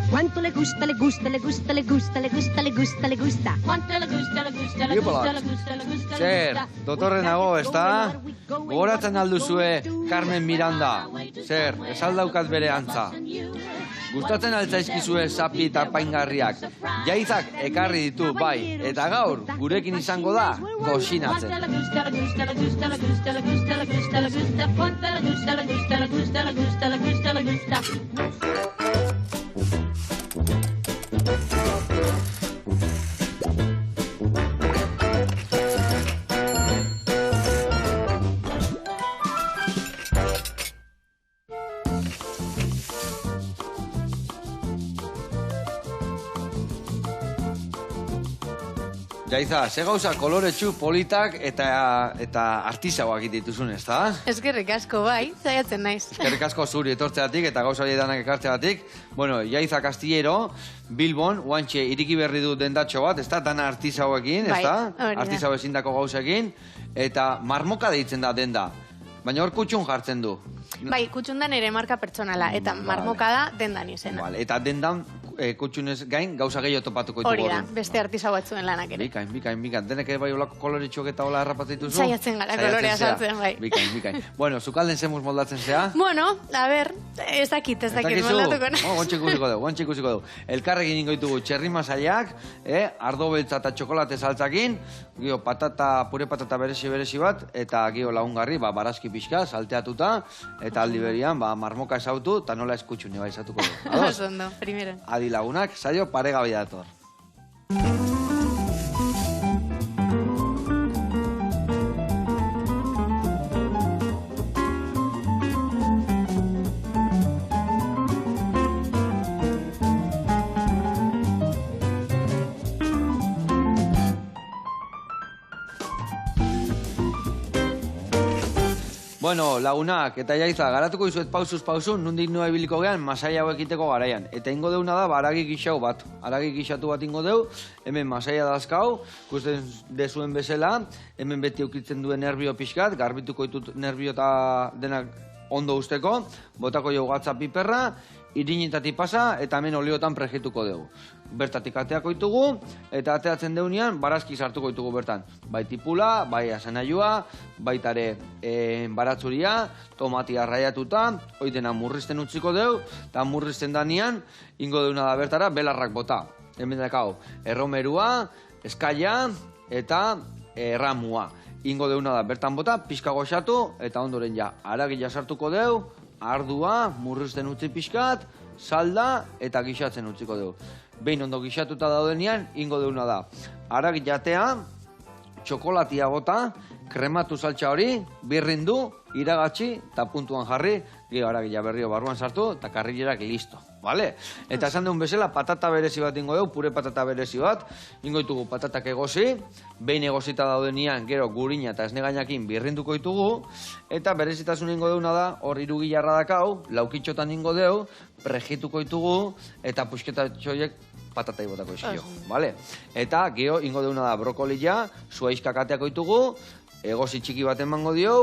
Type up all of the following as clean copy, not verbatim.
Cuánto le gusta, le gusta, le gusta, le gusta, le gusta, le gusta, le gusta. Cuánto le gusta, le gusta, le gusta, le gusta, le gusta. Zer, dotorre nago, ezta? Gogoratzen alduzue Carmen Miranda. Zer, ez aldaukat bere antza. Gustatzen altzaizkizue zapi eta paingarriak. Jaizak ekarri ditu, bai. Eta gaur, gurekin izango da, koxinatzen. Cuánto le gusta, le gusta, le gusta, le gusta, le gusta, le gusta, le gusta. Cuánto le gusta, le gusta, le gusta, le gusta, le gusta, le gusta. Jaiza, ze gauza koloretsu, politak eta artisauak dituzun, ez da? Eskerrik asko, bai, zaiatzen naiz. Eskerrik asko zuri etortzeatik eta gauza hori danak ekartzeatik. Bueno, Jaiza Castillero, Bilbon, oantxe iriki berri du dendatxo bat, ez da? Dana artisauekin, ez da? Bai, hori da. Artisau ezindako gauzekin. Eta marmoka deitzen da denda. Baina hor kutxun jartzen du. Bai, kutxundan ere marka pertsonala, eta marmoka da dendan izena. Vale. Eta dendan kutxunez gain gauza gehiago topatuko ditugu. Hori da, beste artisau batzuen lanak ere. Bikain. Denek ere bai olako koloretxoak eta hola harrapatzen dituzu? Saiatzen gara kolorea saltzen, bai. Bikain. Bueno, zukalden zemuz moldatzen zea? Bueno, a ber, ez dakit moldatuko nahi. Guantxe ikusiko dugu. Elkarrekin ingo ditugu txerri masaiak, ardo beltza eta txokolate saltzakin, gio pure patata berezi bat, eta gio lagungarri, barazki pixka, salteatuta, eta aldi berian, marmoka esautu, eta nola eskutxu neba izatuko dugu. Oso ondo, primero. Adi lagunak, saio paregabe dator. Bueno, lagunak, eta Jaiza, garatuko izuet pausuz pausu, nundik nua ibiliko gehan, masai hau ekiteko garaian. Eta ingo deuna da, aragi gixau bat. Aragi gixatu bat ingo deu, hemen masaia dazkau, ikusten dezuen bezala, hemen beti eukitzen duen nerbio pixkat, garbituko ditut nerbio eta denak ondo usteko, botako jau gatza piperra, irinitatik pasa, eta hemen oliotan prejituko dugu. Bertatik ateako ditugu, eta ateatzen deunean, barazki sartuko ditugu bertan. Bai tipula, bai asanaiua, baitare baratzuria, tomatia raiatuta, oitena murrizten utziko dugu, eta murrizten danean, ingo deuna da bertara, belarrak bota. Hemen dakau, erromerua, eskaia, eta erramua. Ingo deuna da bertan bota, pixka goxatu, eta ondoren ja, aragila sartuko dugu, ardua, murrizten utzi pixkat, salda eta gixatzen utziko dugu. Behin ondo gixatuta daudenean, ingo deuna da. Aragi jatea, txokolatia bota, krematu saltza hori, birrindu, iragatzi eta puntuan jarri, gero aragila berrio barruan sartu eta karrilerak listo. Vale? Eta esan deun bezala, patata berezi bat ingo dugu, pure patata berezi bat, ingo ditugu patatak egozi, behin egozita daudenean, gero gurina eta esnegainakin birrinduko ditugu, eta berezitasun ingo deuna da, hor irugilarra dakau, laukitxotan ingo dugu, prejituko ditugu, eta puxketa txoiek patata ibotako izkio, vale? Eta gero ingo deuna da brokolia, zuaizkak ateako ditugu, egozi txiki bat emango dio,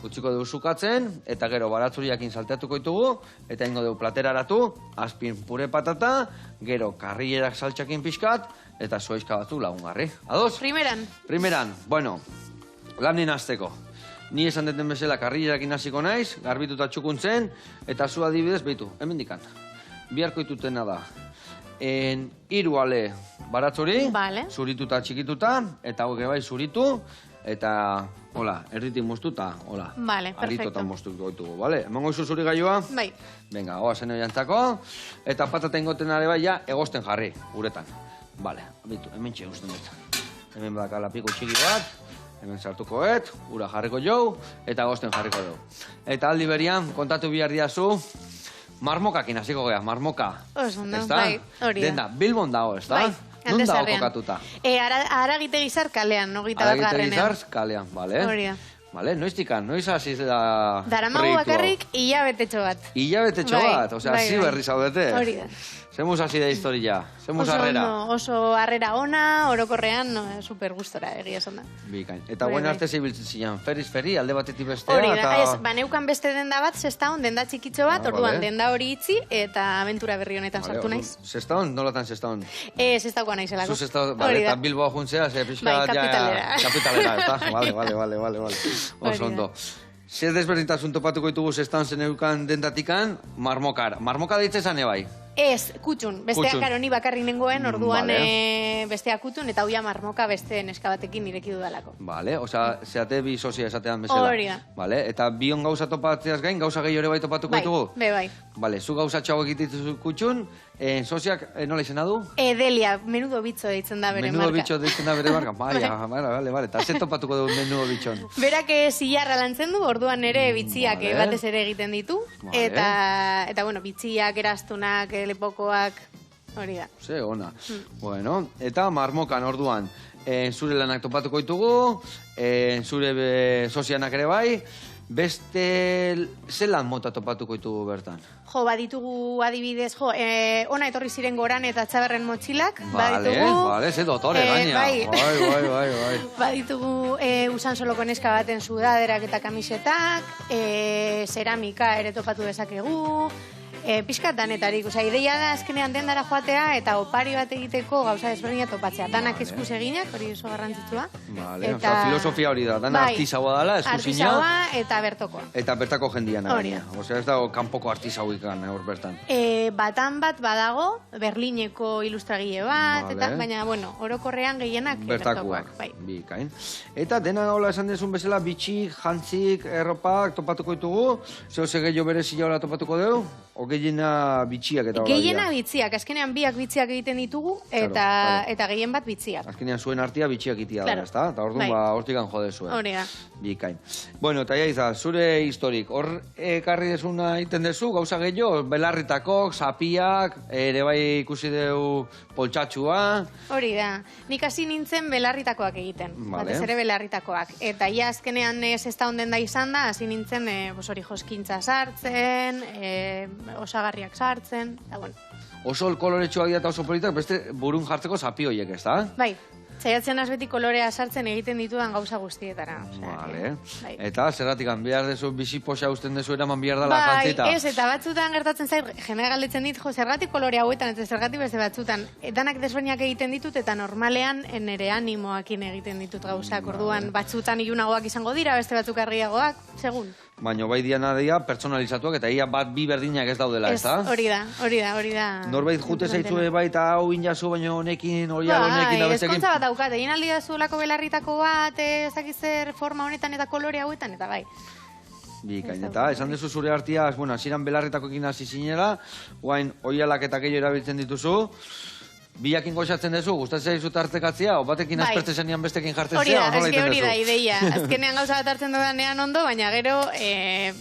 utziko dugu sukatzen, eta gero baratzuriakin salteatuko ditugu, eta ingo dugu plateraratu, azpin pure patata, gero karrilerak saltxakin pixkat, eta zuaizka batzu lagungarri. Ados? Primeran, bueno, lanin azteko. Ni esan deten bezala karrilerakin hasiko naiz, garbituta txukuntzen, eta zu adibidez, behitu, hemen dikan. Biharko itutena da. Hiru ale baratzuri, zurituta txikituta, eta hau bai zuritu, eta, hola, erditik moztuta, hola, aritotan moztuko ditugu, bale? Emango izu zuri gaioa? Bai. Venga, hoa zen oiantzako, eta patata ingoten are bai, ja, egosten jarri, uretan. Bale, bitu, hemen txe guztien dut. Hemen badakala piko txiki bat, hemen sartuko ura jarriko jau, eta egosten jarriko dugu. Eta aldi berian, kontatu bihar diazu, marmokakin hasiko gea, marmoka. Oso, bai, hori da. Denda, Bilbon dago, ez da? Non dago kokatuta? Aragite gizar kalean, no gita bat garrenean. Aragite gizar kalean, bale. Hori da. Vale, noiz hasi da Daramagu bakarrik hilabetetxo bat. Hilabetetxo bat, osea, zi berri zaudete. Hori da. Zemuz hasi da historia, zemuz harrera. Oso harrera ona, orokorrean, super gustora egia esan da. Bikain. Eta guen arte zibiltzen zian, feri, alde batetik bestea. Hori da, ez, baneukan beste denda bat, Sestaon, denda txikitxo bat, orduan denda hori itzi, eta abentura berri honetan sartu naiz. Sestaon, nolatan Sestaon? Sestaukoa naizelako. Zu Sestaon, eta Bilboa juntzea, ze pixka kapitalera, eta, vale. Oso ondo. Zer desberdintasun topatuko ditugu Sestaon zeneukan dendatikan, marmokar. Marmoka deitze zane bai? Ez, kutxun. Besteak aroni bakarri nengoen, orduan besteak kutxun, eta huia marmoka beste neska batekin ireki dudalako. Vale, osea, zeate bi sosia esatean bezala. Hori da. Vale, eta bion gauza topatzeaz gain, gauza gehi ore bai topatuko ditugu? Bai. Vale, zu gauza txau egitizu kutxun, sosiak nola izena du? Delia, menudo bitxo deitzen da bere marka. Menudo bitxo deitzen da bere marka, vale, eta ze topatuko du menudo bitxon? Berak zilarra lantzen du, orduan ere bitxiak batez ere egiten ditu, eta bueno, bitxiak, eraztunak, lepokoak, hori da. Ze, ona. Bueno, eta marmokan orduan, zure lanak topatuko ditugu, zure sosianak ere bai, beste zelan mota topatuko ditugu bertan? Jo, baditugu adibidez, ona etorri ziren goran eta txaberren motxilak, Vale, ze dotore gaina. Bai. Baditugu usan soloko neska baten sudaderak eta kamisetak, ceramika ere topatu dezakegu, pixkat danetarik, ideia da azkenean dendara joatea eta opari bat egiteko gauza desberdina topatzea. Danak eskuz eginak, hori oso garrantzitsua. Vale, filosofia hori da, dana artisaua dala, eskuzina. Artisaua eta bertokoa. Eta bertako jendian. Hori da. Osea, ez dago kanpoko artisauikan, hor bertan. Batan bat badago, Berlineko ilustragile bat, baina, bueno, orokorrean gehienak bertokoak. Bikain. Eta dena hola esan dezun bezala, bitxik, jantzik, erropak topatuko ditugu, zeo gehiago berezia hola topatuko dugu? Gehiena bitxiak eta hola. Gehiena bitxiak, azkenean biak bitxiak egiten ditugu, eta gehien bat bitxiak. Azkenean zuen artia bitxiak itia da, ezta? Eta orduan hortikan jode zuen. Hori da. Bikain. Bueno, eta jaiza, zure historik, hor ekarri desuna iten dezu, gauza gehiago, belarritakok, zapiak, ere bai ikusi deu poltsatxua. Hori da. Nik hasi nintzen belarritakoak egiten. Batez ere belarritakoak. Eta ia azkenean Sestaon denda izan da, hasi nintzen hori joskintza sartzen, osagarriak sartzen, eta bueno. Oso koloretsuak dira eta oso politak, beste burun jartzeko zapi horiek, ez da? Bai, saiatzen beti kolorea sartzen egiten ditudan gauza guztietara. Vale. Eta zergatik behar dezu biziposa usten dezu eraman behar dela jantzita? Bai, ez, eta batzutan gertatzen zait, jende galdetzen dit, zergatik kolore hauetan, eta zergatik beste batzutan. Danak desberdinak egiten ditut, eta normalean nere animoakin egiten ditut gauzak. Orduan, batzutan ilunagoak izango dira, beste batzuk argiagoak, segun. Baina bai diana dira personalizatuak eta ia bat bi berdinak ez daudela, ez da? Hori da. Norbait jute zaitzue bai eta hau injazu baina honekin, honekin da bestekin. Ezkontza bat daukat, egin aldi da zuelako belarritako bat, ezakizer forma honetan eta kolore hauetan, eta bai. Bikain, eta esan dezu zure artiaz, bueno, hasieran belarritakoekin hasi zinela, guain oialak eta gehiago erabiltzen dituzu, biakin goxatzen dezu, gustatzen zaizu tartekatzea, o batekin aspertzen zenean bestekin jartzen zea, hori da ideia. Azkenean gauza bat hartzen dudanean ondo, baina gero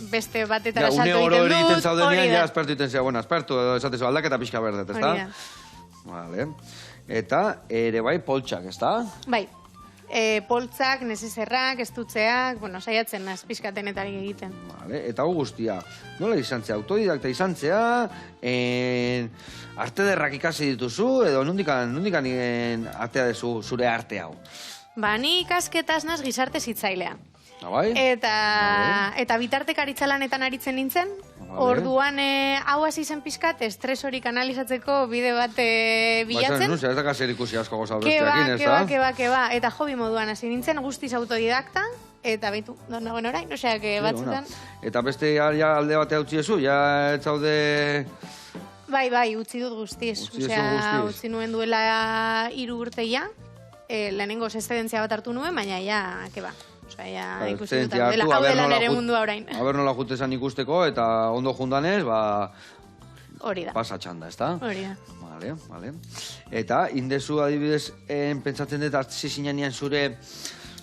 beste batetara salto egiten dut. Une oro egiten zaudenean, ja aspertu egiten zea, bueno, aspertu, esatezu aldaketa pixka berdet, ez da? Vale. Eta ere bai poltsak, ez da? Bai. Poltzak, nesezerrak, estutzeak, bueno, saiatzen pixkatenetari egiten. Vale, eta hau guztia, nola izan zea, autodidakta izan zea, arte derrak ikasi dituzu, edo nundikan artea dezu zure arte hau? Ba, ni ikasketaz naz gizarte zitzailea. Bai? Eta bitartekaritza lanetan aritzen nintzen, orduan hau hasi zen pixkat estres horik analizatzeko bide bat bilatzen. Baina, ez da kaser ikusi asko goza besteakin, ez da? Keba, eta hobi moduan hasi nintzen, guztiz autodidakta, eta behitu, nagoen orain, osea, batzutan... Eta beste alde batea utzi ezu, ja ez zaude... Bai, utzi dut guztiz, osea, utzi nuen duela 3 urte ja, lehenengo exzedentzia bat hartu nuen, baina ja, keba. Osea, ikusi dut, hau dela nere mundua orain. Aber nola jutezan ikusteko, eta ondo jundanez, hori da. Pasa txanda, ez da? Hori da. Vale. Eta, indezu adibidez, pentsatzen dut, hasi zinean zure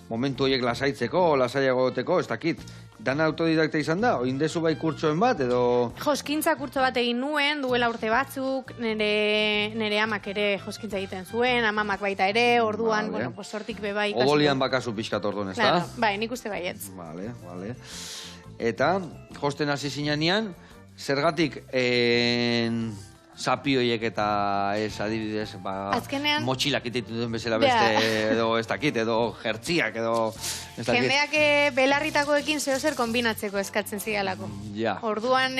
momentu horiek lasaitzeko, lasaiagoteko, ez dakit. Dan autodidakta izan da? Oindezu bai kurtsoen bat, edo... Joskintza kurtso bat egin nuen, duela urte batzuk, nire amak ere joskintza egiten zuen, amamak baita ere, orduan, Vale. bueno, pues sortik bebai. Odolian bakazu pixkat orduan, ez da? Claro, bai, nik uste baietz. Vale, vale. Eta, josten hasi zinean, zergatik zapioiek eta ez adibidez, Azkenean- motxilak ititu duen bezala beste, edo ez dakit, edo jertziak, edo ez dakit. Jendeak belarritakoekin zehozer kombinatzeko eskatzen zidalako. Ja. Orduan,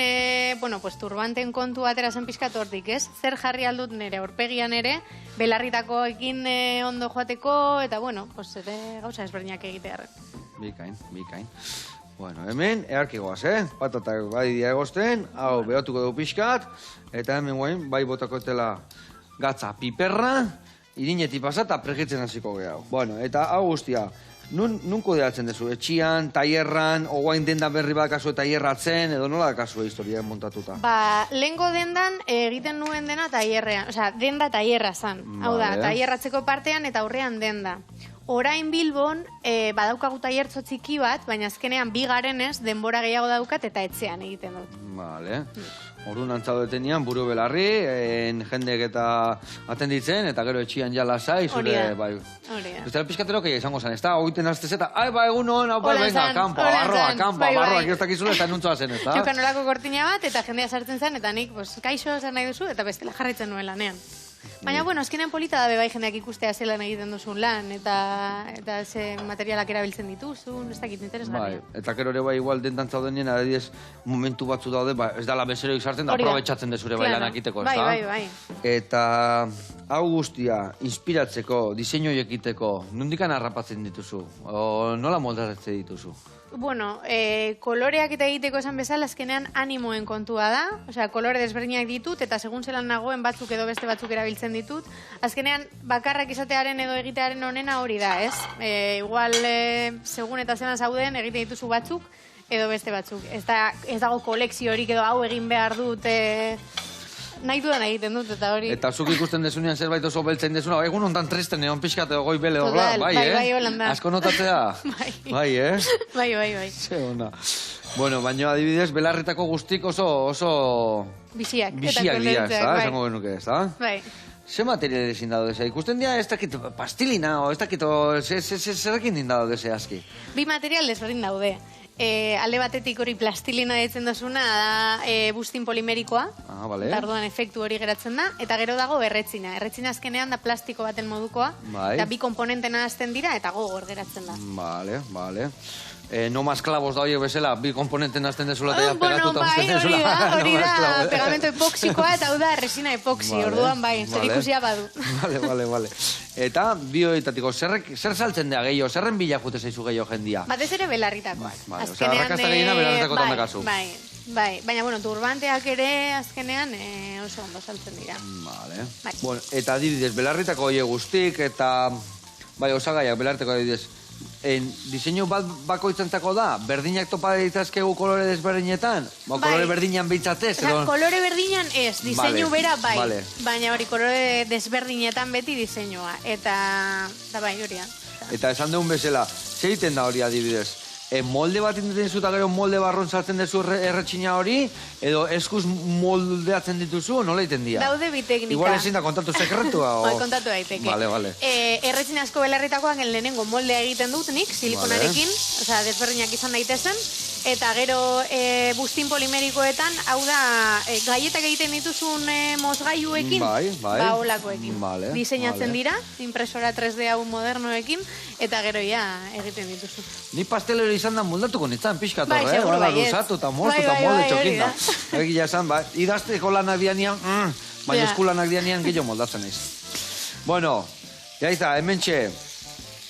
bueno, pues turbanten kontu atera zen pixkat hortik, ez? Zer jarri aldut nire aurpegian ere, belarritakoekin ondo joateko, eta bueno, pues ere gauza ezberdinak egitearren. Bikain, bikain. Bueno, hemen, earkigoaz, Patatak bai dia egosten, hau behatuko dugu pixkat, eta hemen guain, bai botakotela gatza piperra, irinetik pasa eta pregitzen hasiko gehiago. Bueno, eta hau guztia, nun kudeatzen duzu? Etxian, taierran, oguain denda berri bat kasu taierratzen, edo nola da kasu historia montatuta? Ba, lehengo dendan egiten nuen dena taierrean, osea, denda taierra zan. Hau da, Vale. taierratzeko partean eta aurrean denda. Orain Bilbon badaukagu taiertzo txiki bat, baina azkenean bi garenez denbora gehiago daukat eta etxean egiten dut. Vale. Orduan antzaudetenian, buru belarri, jendek eta atenditzen, eta gero etxian ja lasai, Hori zure, da. bai. Hori da. Beste pixkatero que izango zen, ez da? Oiten aztez eta, ai, ba, egun hon, hau, ba, Hola venga, zan, kanpa, hola barroa, zan, kanpa, bai, barroa, bai. ez dakizule, eta nuntzoa zen, ez da? Txokanolako kortina bat, eta jendea sartzen zen, eta nik, pues, kaixo zer nahi duzu, eta bestela jarraitzen nuen lanean. Baina, bueno, azkenean polita da bai jendeak ikustea zelan egiten duzun lan, eta ze materialak erabiltzen dituzun, ez dakit Bai, interesgarria. eta gero ere bai igual dendan zaudenien, adibidez, momentu batzu daude, ba, ez dala bezeroik sartzen da, Hori da. aprobetxatzen dezure bai Claro. lanak iteko, ez Bai, da? bai, bai. Eta hau guztia, inspiratzeko, diseinoi ekiteko, nondikan harrapatzen dituzu? O nola moldatzen dituzu? Bueno, koloreak eta egiteko esan bezala, azkenean animoen kontua da. Osea, kolore desberdinak ditut, eta segun zelan nagoen batzuk edo beste batzuk erabiltzen ditut. Azkenean, bakarrak izatearen edo egitearen onena hori da, ez? Igual, segun eta zelan zauden, egiten dituzu batzuk, edo beste batzuk. Ez dago kolekziorik edo hau egin behar dut, nahi dudan egiten dut, eta hori... Eta zuk ikusten dezunean zerbait oso beltzen dezuna, egun ontan tristen egon pixkat edo goi bele Total, dobla, bai, bai, holan da. Asko notatzea? Bai. Bai, Bai, bai, bai. Ze ona. Bueno, baina adibidez, belarritako guztik oso Biziak. eta biziak dira, ez kondentzeak, da? bai. Esango genuke, ez da? Bai. Ze material ezin dado dese? Ikusten dira ez dakit pastilina, o ez dakit, zerrekin din dado dese aski? Bi material desberdin daude. Alde batetik hori plastilina ditzen dozuna da bustin polimerikoa. Ah, bale. Eta orduan efektu hori geratzen da. Eta gero dago erretzina. Erretzina azkenean da plastiko baten modukoa. Bai. Eta bi komponentena hasten dira eta gogor geratzen da. Vale, vale. No más clavos da horiek bezala, bi komponenten azten dezula eta ja Bueno, pegatuta bai, uzten dezula. hori No más da clavos. pegamento epoxikoa eta hau da resina epoxi. Vale, Orduan bai, zer vale. ikusia badu. Vale. Eta bioetatiko, zer saltzen da gehiago, zerren bila jute zaizu gehiago jendia? Batez ere belarritakoak. Vale, osea, arrakasta gehiena belarritakoetan bai, dakazu. Bai, baina, bueno, turbanteak ere azkenean oso ondo saltzen dira. Vale. Bai. Bueno, eta adibidez, belarritako horiek guztik, eta... Bai, osagaiak, belarritako adibidez. Diseinu bat bakoitzantzako da, berdinak topa ditzazkegu kolore desberdinetan? Ba, Bai. kolore berdinan behitzatez, Osea, kolore berdinan ez, diseinu Vale, bera bai. vale. Baina hori kolore desberdinetan beti diseinua. Eta bai, hori da. Eta esan dugun bezala, zer egiten da hori adibidez? Molde bat indeten zu eta gero molde barron sartzen dezu erretxina hori, edo eskuz moldeatzen dituzu, nola egiten dira? Daude bi teknika. Igual ezin da kontatu sekretua, o... Bai, kontatu daiteke. Vale. Erretzin asko belarritakoan lehenengo moldea egiten dut nik, silikonarekin, osea, desberdinak izan daitezen, eta gero bustin polimerikoetan, hau da, gaietak egiten dituzun mozgailuekin, Bai. ba, holakoekin. Vale, Diseinatzen vale. dira, impresora 3D hau modernoekin, eta gero ja egiten dituzu. Ni pastelero izan da moldatuko nintzen pixkat Bai, horre, seguru bala, baietz. luzatu eta moztu eta Bai, molde hori txokin da. da. Egia esan, ba, idazteko lanak dianian, baina Ja. eskulanak dianian gehiago moldatzen naiz. Bueno, jaiza, hementxe,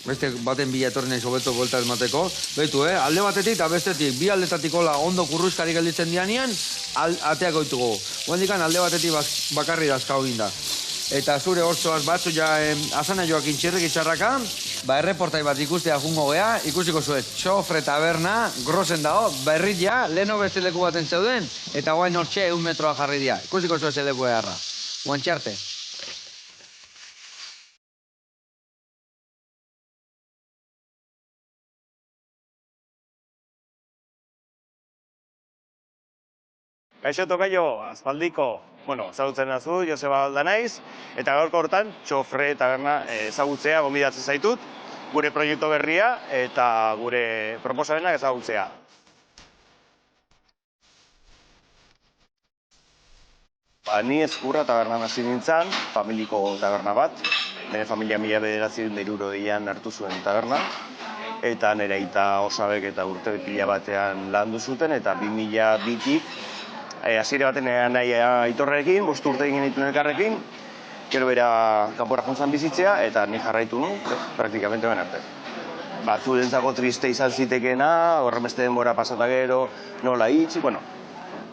beste baten bila etorri naiz hobeto buelta emateko. Beitu, alde batetik eta bestetik, bi aldetatik hola ondo kurruskari gelditzen dianian, ateak oitugu. Guendikan alde batetik bakarri dazkau ginda. Eta zure orzoaz batzu ja azana joakin txirrik itxarraka, ba erreportai bat ikustea jungo gea, ikusiko zuet, txofre taberna, grosen dago, berrit ja, leheno beste leku baten zeuden, eta guain hortxe 1 metroa jarri dira. Ikusiko zuet zeleku eharra. Guantxarte. Kaixo tokaio, aspaldiko, ezagutzen nazu, Joseba Alda naiz, eta gaurko hortan txofre taberna ezagutzea gonbidatzen zaitut, gure proiektu berria eta gure proposamenak ezagutzea. Ni Ezkurra tabernan hasi nintzen, familiko taberna bat, nire familia 1960 hartu zuen taberna, eta nire aita Osabek eta urte pila batean landu zuten, eta 2002tik hasiera baten naia Aitorrekin, 5 urte egin dituen elkarrekin, gero bera kanpora joan bizitzea, eta ni jarraitu nu, praktikamente ben arte. Batzuentzako triste izan zitekeena, horren beste denbora pasata gero, nola itxi,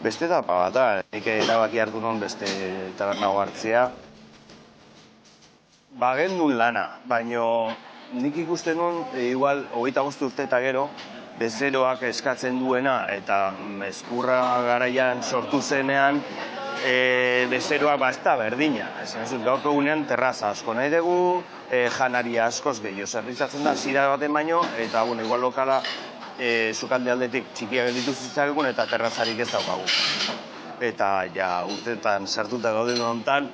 beste etapa bat da, nik erabaki hartu non beste taberna hartzea. Gendun lana, baina nik ikusten nun, igual, 25 urte eta gero, bezeroak eskatzen duena eta Ezkurra garaian sortu zenean, bezeroak ez da berdina. Gaurko egunean terraza asko nahi dugu, janaria askoz gehiago zerbitzatzen da, zira baten baino, eta igual lokala sukalde aldetik txikia gelditu zitzakegun eta terrazarik ez daukagu. Eta urteetan sartuta gauden honetan,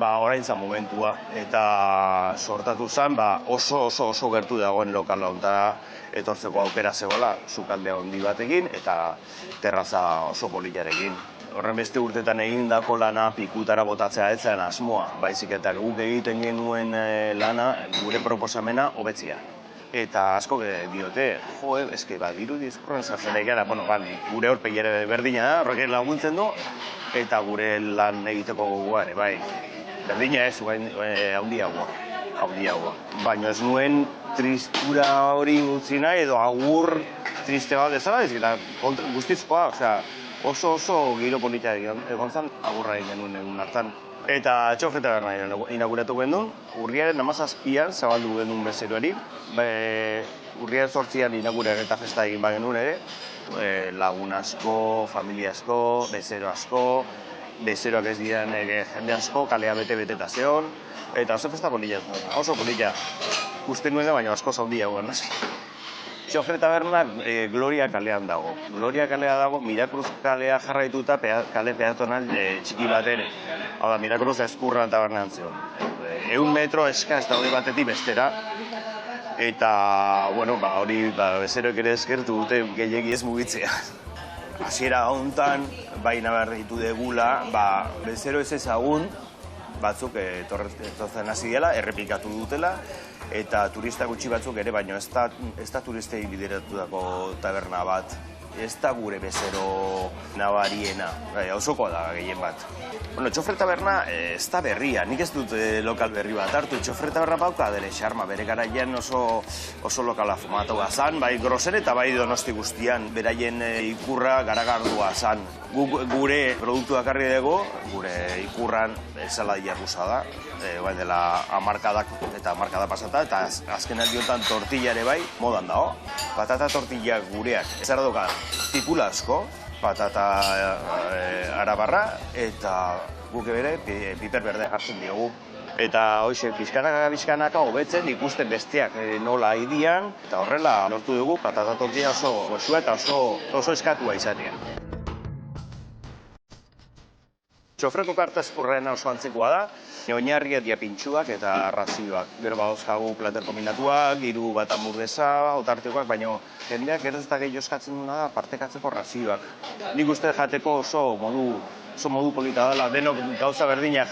orain zan momentua. Eta sortatu zen oso gertu dagoen lokala honetan etortzeko aukera zegoela sukalde handi batekin eta terraza oso poliarekin. Horren beste urteetan egindako lana pikutara botatzea ez zen asmoa, baizik eta guk egiten genuen lana gure proposamena hobetzea. Eta asko diote, dirudi Ezkurran sartzen egara, gure aurpegi ere berdina da, horrek laguntzen du, eta gure lan egiteko gogoa ere, bai. Berdina ez, handiagoa. Baina ez nuen tristura hori utzi nahi, edo agur triste bat ezala, eta guztizkoa, oso giro polita egon zen, agurra egin genuen egun hartan. Eta txofre taberna inauguratu genuen, urriaren 17an zabaldu genuen bezeroari. Urriaren 8an inaugurean eta festa egin genuen ere. Lagun asko, familia asko, bezero asko, bezeroak ez diren jende asko, kalea bete-beteta zeon. Eta oso festa polita, oso polita. Uste nuen da, baina asko zaundia guen. Txofre taberna Gloria kalean dago. Gloria kalea dago, Mirakruz kalea jarraituta kale peatonal txiki bat ere. Hau da, Mirakruz Ezkurra tabernan zeon. 100 metro eska ez daude batetik bestera. Eta, hori bezeroek ere eskertu dute gehiegi ez mugitzea. Hasiera honetan, baina berritu degula, bezero ez ezagun, batzuk etortzen hasi dela, errepikatu dutela, eta turista gutxi batzuk ere, baina ez da turistei bideratutako taberna bat. Ez da gure bezero nabariena, osokoa da gehien bat. Txofre taberna ez da berria, nik ez dut lokal berri bat hartu. Txofre taberna bauka dere xarma, bere garaian oso lokala fumatua zan, bai Grosen eta bai Donosti guztian, beraien ikurra garagardua zan. Gure produktuak harri dugu, gure ikurran saladia rusa da, bai dela hamarkadak eta hamarkada pasata, eta azken aldiotan tortilla ere bai, modan dago. Patata tortilla gureak, ez aradoka, tipula asko, patata arabarra, eta guk bere piper berde jartzen diogu. Eta hoxe, pixkanaka hobetzen ikusten besteak nola idian, eta horrela lortu dugu patata tortilla oso goxua eta oso eskatua izatea. Txofreko karta Ezkurrena oso antzekoa da, oinarria dia pintxuak eta razioak. Gero badauzkagu plater kombinatuak, 3 bat hamburguesa, otartekoak, baina jendeak ez da gehiago eskatzen duna da partekatzeko razioak. Nik uste jateko oso modu polita dela, denok gauza berdina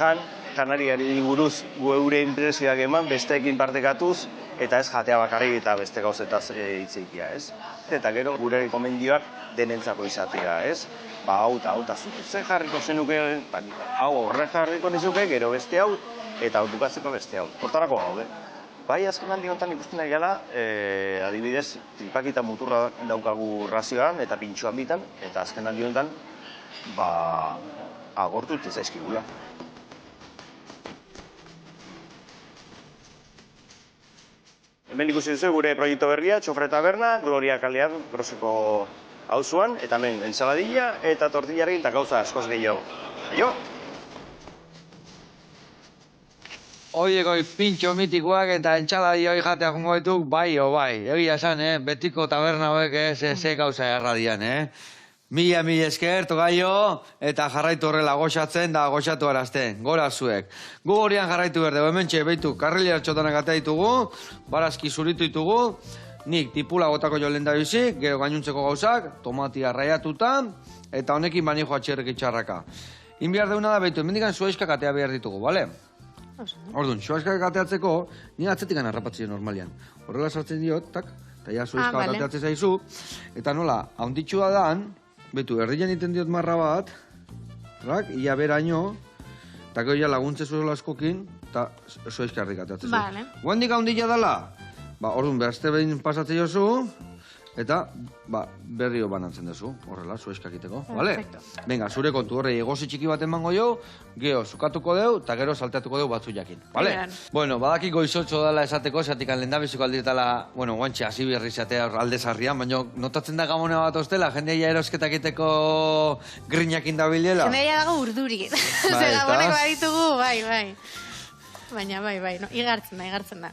janariari buruz gure impresioak eman, besteekin partekatuz, eta ez jatea bakarrik eta beste gauzetaz hitzeikia, ez? Eta gero gure komendioak denentzako izatea, ez? Hau eta ze jarriko zenuke, hau horre jarriko nizuke, gero beste hau, eta bukatzeko beste hau. Hortarako gaude. Bai, azken aldi honetan ikusten nahi gala, adibidez, tripakita muturra daukagu razioan eta pintxoan bitan, eta azken aldi honetan, agortu ez zaizkigula. Hemen ikusi duzu gure proiektu berria, Txofre taberna, Gloria kalean, Groseko auzoan, eta hemen ensaladilla eta tortillarekin eta gauza askoz gehiago. Aio! Oieko pintxo mitikoak eta entxaladia hori jatea jongo dituk, bai. Egia esan, betiko taberna hauek ze gauza erradian, Mila esker, togaio, eta jarraitu horrela goxatzen da goxatu arazten, gora zuek. Gu horian jarraitu berde, hementxe, behitu, karrilia txotanak atea ditugu, barazki zuritu ditugu, nik tipula gotako jo lehen da bizik, gero gainuntzeko gauzak, tomatia raiatuta, eta honekin bani joa txerrik itxarraka. Inbiar deuna da behitu, emendikan zuaizkak atea behar ditugu, bale? Orduan, zuaizkak ateatzeko, nire atzetikan harrapatzea normalian. Horrela sartzen diot, tak, eta ja zuaizkak ateatzen zaizu, eta nola, haunditxua dan, betu, erdian iten diot marra bat, ia beraino, eta gero ja laguntze zuela askokin, eta zuaizkarrik ateatzen zu. Guandik haundila dala, orduan behazte behin pasatzen jozu, eta berrio banatzen duzu, horrela, zuaizkakiteko, bale? Venga, zure kontu horrei egozi txiki bat emango jo, geho, zukatuko deu, eta gero salteatuko deu batzu jakin, bale? Bueno, badaki goizotxo dela esateko, zatikan lendabiziko aldiretala, bueno, guantxe, hasi berri zatea alde zarrian, baina notatzen da gamone bat ostela, jendeia erosketak iteko grinakin da bilela. Jendeia dago urduri, ze gamoneko baditugu, bai. Baina, bai, igartzen da.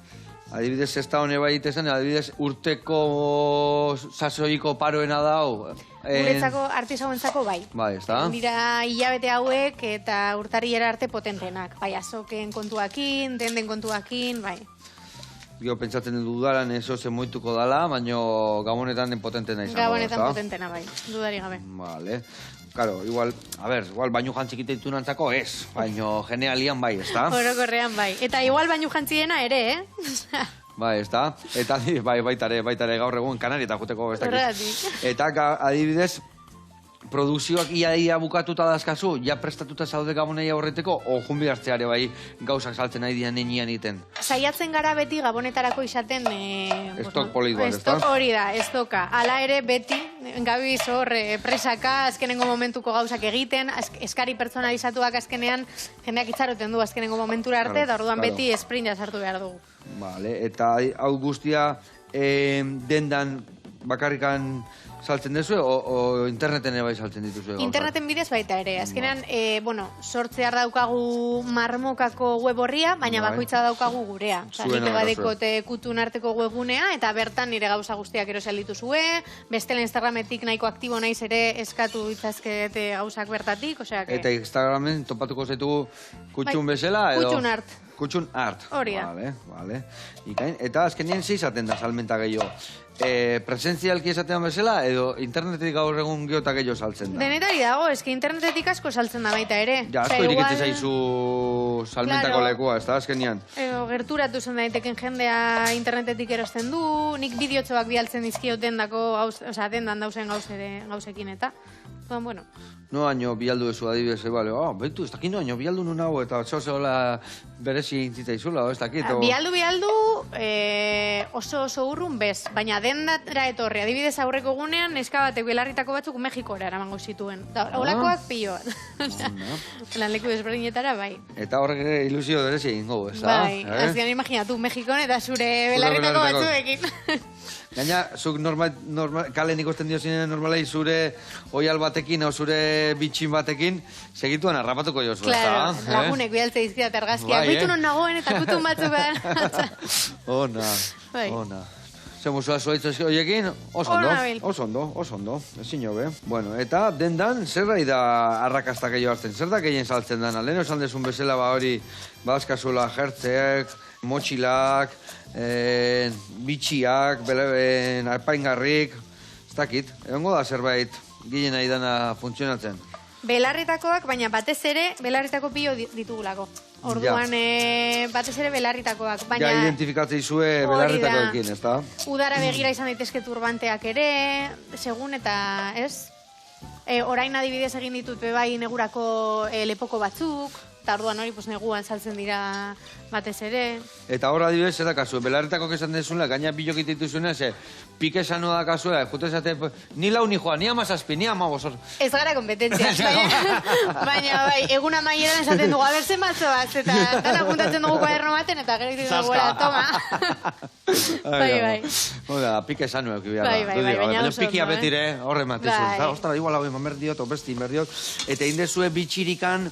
Adibidez, ez da hone bai itezen, adibidez, urteko sasoiko paroena dau. Guretzako, artisauentzako bai. Bai, ez da? Dira hilabete hauek eta urtarrilera arte potentenak. Bai, azoken kontuakin, denden kontuakin, bai. Gio, pentsatzen dudaran eso moituko dala, baina gabonetan potentena izango. Gabonetan potentena, bai, dudari gabe. Vale. Claro, igual bainu jantzikite ditunantzako ez, baino genealian bai, ez da? Orokorrean bai. Eta igual bainu jantziena ere, Bai, ez da? Eta baitare gaur egun Kanarieta juteko ez dakit. Eta adibidez, produkzioak ia bukatuta dazkazu, ja prestatuta zaude gabonei aurreteko, o junbi hartzeare bai gauzak saltzen nahi dian nenian iten? Saiatzen gara beti gabonetarako izaten... Estok polituak, ez da? Hori da, estoka. Hala ere beti, gabiz hor, presaka, azkenengo momentuko gauzak egiten, eskari pertsonalizatuak azkenean, jendeak itxaroten du azkenengo momentura arte, eta orduan beti esprinta sartu behar dugu. Vale, eta hau guztia dendan bakarrikan saltzen duzu, o interneten bai saltzen dituzu? Interneten bidez baita ere. Azkenean, sortzear daukagu marmokako web horria, baina bakoitza daukagu gurea. Nik badekote kutun arteko webgunea, eta bertan nire gauza guztiak erosal dituzue, bestela Instagrametik nahiko aktibo naiz ere eskatu itzazkete gauzak bertatik, Eta Instagramen topatuko zaitugu kutxun bezala, edo? Kutxun art. Kutxun art. Hori da. Vale. Eta azkenean zeizaten da salmenta gehiago. Presentzialki esatean bezala, edo internetetik gaur egun geota gehiago saltzen da? Denetari dago, eski internetetik asko saltzen da baita ere. Ja, asko irikete zaizu salmentako lekua, ez da, azkenean? Gerturatu zen daiteken jendea internetetik erosten du, nik bideotxoak bialtzen dizkiot dendan dauzen gauzekin eta. Bueno. No año bialdu ezu adibidez, bale, behitu, ez dakit no año bialdu nun hau, eta zozeola berezi intzita izula, ez dakit? Bialdu, oso urrun bez, baina dendara etorri, adibidez aurreko gunean, neska batek belarritako batzuk Mexikora eramango zituen. Olakoak pilo bat. Lanleku desberdinetara, bai. Eta horrek ilusio berezi egingo, ez da? Bai, azkenean imaginatu, Mexikon eta zure belarritako batzuekin. Gaina, zuk kalen ikusten dio zinen normalei zure oial batekin o zure bitxin batekin segituan harrapatuko jozu. Claro, lagunek bialtze dizkiat argazkiak. Bitu non nagoen eta kutun batzuk behar. Ona. Zemuzua zuaitz horiekin, oso ondo, ezin jobe. Bueno, eta dendan, zer da arrakastak gehiago hartzen? Zer da gehien saltzen dana? Lehen esan dezun bezala hori badazkazula jertzeak, motxilak, bitxiak, apaingarrik, ez dakit, egongo da zerbait gehien nahi dana funtzionatzen. Belarritakoak, baina batez ere, belarritako pilo ditugulako. Orduan, batez ere belarritakoak. Ja, identifikatzei zue belarritakoekin, ez da? Udara begira izan daitezke turbanteak ere, segun eta, ez? Orain adibidez egin ditut bebai negurako lepoko batzuk, eta orduan hori neguan saltzen dira batez ere. Eta hor adibidez, ez da kasu, belarritakok esan dezuna, gaina bilok itituzuna, pike esanu da kasua, jute esate, ni lau ni joa, ni amazazpi, ni amabosor. Ez gara kompetentzia, baina bai, egun amaieran esaten dugu, abertzen batzoaz, eta dana juntatzen dugu kuaderno baten, eta gero ditu dugu, toma. Bai. Hola, pike esanu eki behar da. Bai, baina oso. Pikia betire, horre matezu. Ostra, igual hau eman berdiot, obesti berdiot, eta indezue bitxirikan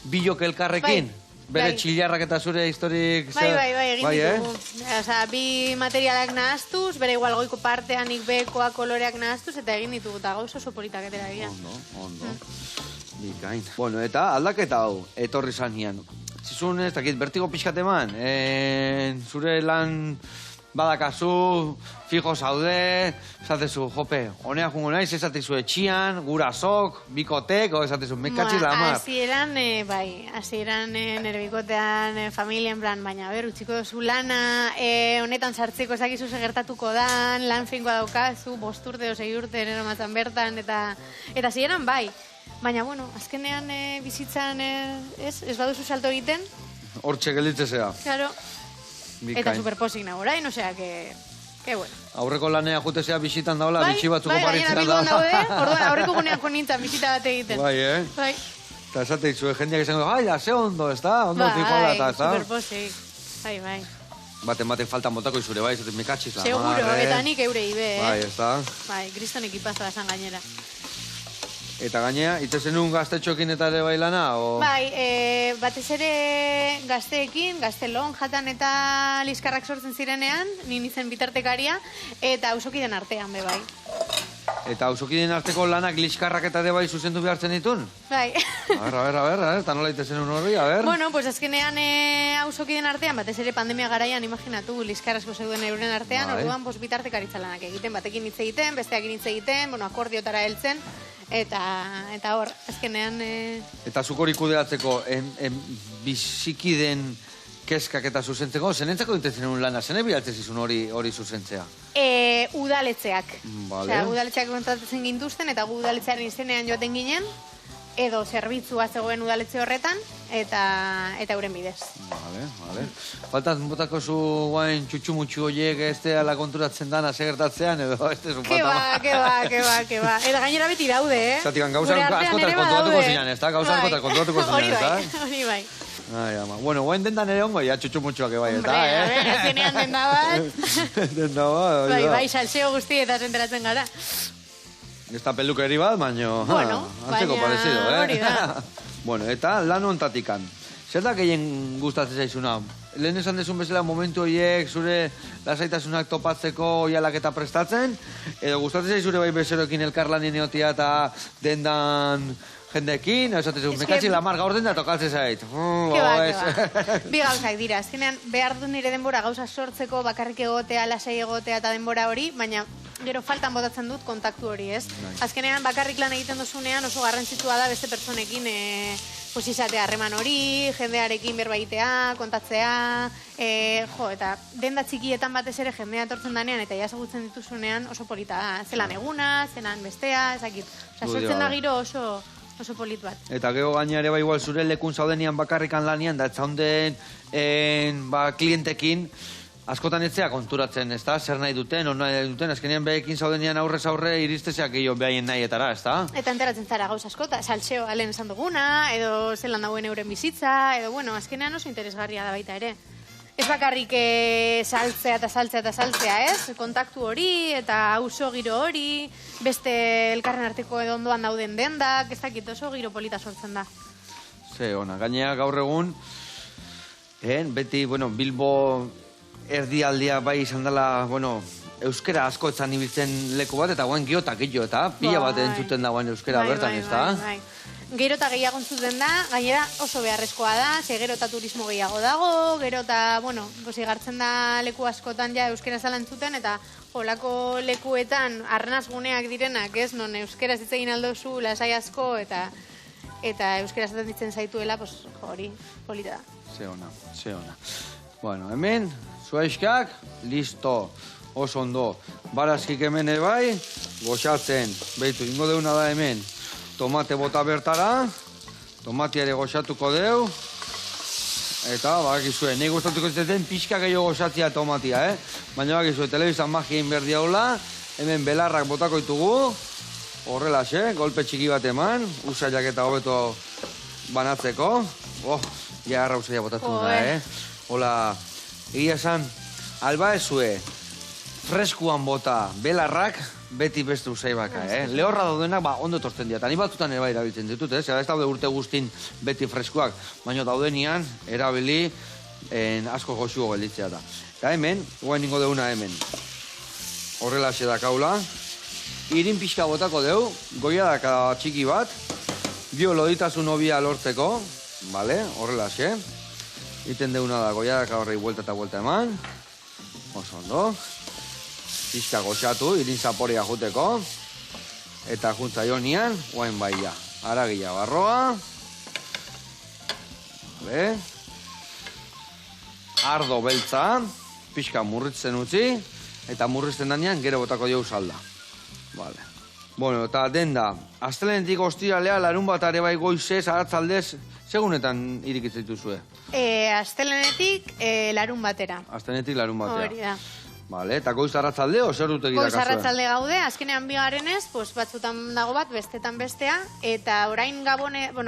bilok elkarrekin. bere Bai. txillarrak eta zure historik... Bai, egin eh? ditugu. Osea, bi materialak nahaztuz, bere igual goiko partean bekoa koloreak nahaztuz, eta egin ditugu, eta gauza oso politak atera dira. Ondo. Bikain. Bueno, eta aldaketa hau, etorri zanean. Zizun ez dakit, bertigo pixkat eman, zure lan badakazu, fijo zaude, esatezu, jope, honea jungo naiz, esatezu etxian, gurasok, bikotek, o esatezu, mekatzi la mar. Hasieran, hasieran nere bikotean, familia, en plan, baina, utziko duzu lana, honetan sartzeko ezakizu gertatuko dan, lan finkoa daukazu, 5 urte o 6 urte nero mazan bertan, eta hasieran bai. Baina, bueno, azkenean bizitzan ez baduzu salto egiten. Hortxe gelditzezea. Claro. Bikain. Eta superposik nagorain, osea, que bueno. Aurreko lanea jutezea bisitan daula, bitxi batzuko gainera paritzera Bilbon daula. daude, orduan aurreko gunean jo nintzen bizita bat egiten. Bai, Bai. Eta esate izue, jendeak izango, ai, ze ondo, ez da? Ondo zijola, eta, ez da? Superposik. Bai. Baten faltan botako izure, bai, zaten mekatxiz la mar, Seguro, eta nik eurei be, Bai, ez da? Bai, kristonek ipazta esan gainera. Eta gainea, itezen un gaztetxoekin eta ere bai lana, o... Bai, batez ere gazteekin, gaztelon, jatan eta liskarrak sortzen zirenean, nien izen bitartekaria, eta ausokiden artean, be bai. Eta ausokiden arteko lanak liskarrak eta ere bai zuzendu behartzen ditun? Bai. A ver, eta nola itezen un horri, a ver. Bueno, pues azkenean ausokiden artean, batez ere pandemia garaian, imaginatu, liskarrasko zeuden euren artean, Bai. orduan bitartekaritza lanak egiten, batekin hitz egiten, besteakin hitz egiten, bueno, akordiotara heltzen, eta hor, azkenean... Eta zuk hori kudeatzeko, bizikiden keskak eta zuzentzeko, zenentzako dintezen un lana, zene bialtzen zizun hori zuzentzea? Udaletzeak. Vale. Osea, udaletzeak kontratatzen gintuzten, eta gu udaletzearen izenean joaten ginen, edo zerbitzua zegoen udaletxe horretan, eta euren bidez. Vale. Faltan botako zu guain txutxu-mutxu horiek ez ala konturatzen dana segertatzean, edo ez tezu falta. Ke ba. Eta gainera beti daude, Zatikan, gauza Gure artean askotan ere konturatuko badaude. zinan, ez da? Gauza askotan konturatuko zinan, ez da? Hori bai. Ai, ama. Bueno, guain dendan ere ongo, ja txutxu-mutxuak ebai, eta, Hombre, a ver, azkenean denda bat. Denda bat, Bai, salseo guztietaz enteratzen gara. Ez da pelukeri bat, baino... Bueno, antzeko baina parecido, hori da. Bueno, eta lan ontatikan. Zer da gehien gustatzen zaizuna? Lehen esan dezun bezala momentu horiek zure lasaitasunak topatzeko oialak eta prestatzen, edo gustatzen zaizure bai bezeroekin elkarlanien egotia eta dendan jendekin, esatzen mekatzi lamar gaur denda tokatzen zait. Ke ba. Bi gauzak dira. Azkenean behar du nire denbora gauza sortzeko, bakarrik egotea, lasai egotea eta denbora hori, baina gero faltan botatzen dut kontaktu hori, ez? Azkenean bakarrik lan egiten dozunean oso garrantzitsua da beste pertsonekin izatea harreman hori, jendearekin berbaitea, kontatzea, eta denda txikietan batez ere jendea etortzen danean eta jasagutzen dituzunean oso polita da. Zelan eguna, zelan bestea, ezakit. Osea, sortzen da giro oso polit bat. Eta gero gaina ere igual zure lekun zaudenian bakarrikan lanian, da zaunden klientekin, askotan etzea konturatzen, ez da? Zer nahi duten, on nahi duten, azkenean behekin zaudenian aurrez aurre iristezeak gehiago behaien nahietara, ez da? Eta enteratzen zara gauza askota, salseo alen esan duguna, edo zelan dagoen euren bizitza, edo bueno, azkenean oso interesgarria da baita ere. Ez bakarrik saltzea, ez? Kontaktu hori, eta auzo giro hori, beste elkarren arteko edo ondoan dauden dendak, ez dakit oso giro polita sortzen da. Ze, ona, gainea gaur egun, beti, bueno, Bilbo erdialdia bai izan dela, bueno, euskera asko etzan ibiltzen leku bat, eta guain giotak eta pila bat entzuten da guain euskera bertan, ez da? Bai. Gero eta gehiago entzuten da, gainera oso beharrezkoa da, ze gero eta turismo gehiago dago, gero eta, bueno, igartzen da leku askotan ja euskera zala entzuten, eta holako lekuetan arnaz guneak direnak, ez, non euskera hitz egin aldozu, lasai asko, eta euskera zaten ditzen zaituela, hori, polita da. Ze ona. Bueno, hemen, zuaiskak, listo, oso ondo. Barazkik hemen ebai, goxatzen. Beitu, ingo deuna da hemen. Tomate bota bertara, tomatia ere goxatuko deu. Eta, bakizue, nahi gustatuko zuten pixka gehiago goxatzia tomatia, Baina bakizue, telebizan magia inberdia hola, hemen belarrak botako ditugu, horrelaxe, golpe txiki bat eman, usaiak eta hobeto banatzeko. Ja, harra usaia botatu da, Hola, egia esan, alba ezue, freskuan bota belarrak, beti beste usai baka, Lehorra daudenak, ondo tortzen dira. Eta ni batzutan ere bai erabiltzen ditut, ez daude urte guztin beti freskoak, baina daudenian, erabili, asko goxugo gelditzea da. Eta hemen, guain ningo deuna hemen. Horrela da kaula. Irin pixka botako deu, goiadaka txiki bat, bio loditasun hobia lortzeko, horrela xe. Iten deuna da, goiadaka horrei buelta eta buelta eman. Oso ondo. Pixka goxatu, irin zaporea juteko. Eta juntza jonian, guain baia. Aragia barroa. Ardo beltza, pixka murritzen utzi, eta murrizten danean gero botako dio salda. Bueno, eta denda, astelenetik ostiralea larun bat ere bai goizez, aratzaldez, segunetan irikitzen dituzue? Astelenetik larun batera. Astelenetik larun batera. Hori da. Eta goiz arratzalde, o zer dut egirak Goiz arratzalde gaude, azkenean bigarenez, batzutan dago bat, bestetan bestea, eta orain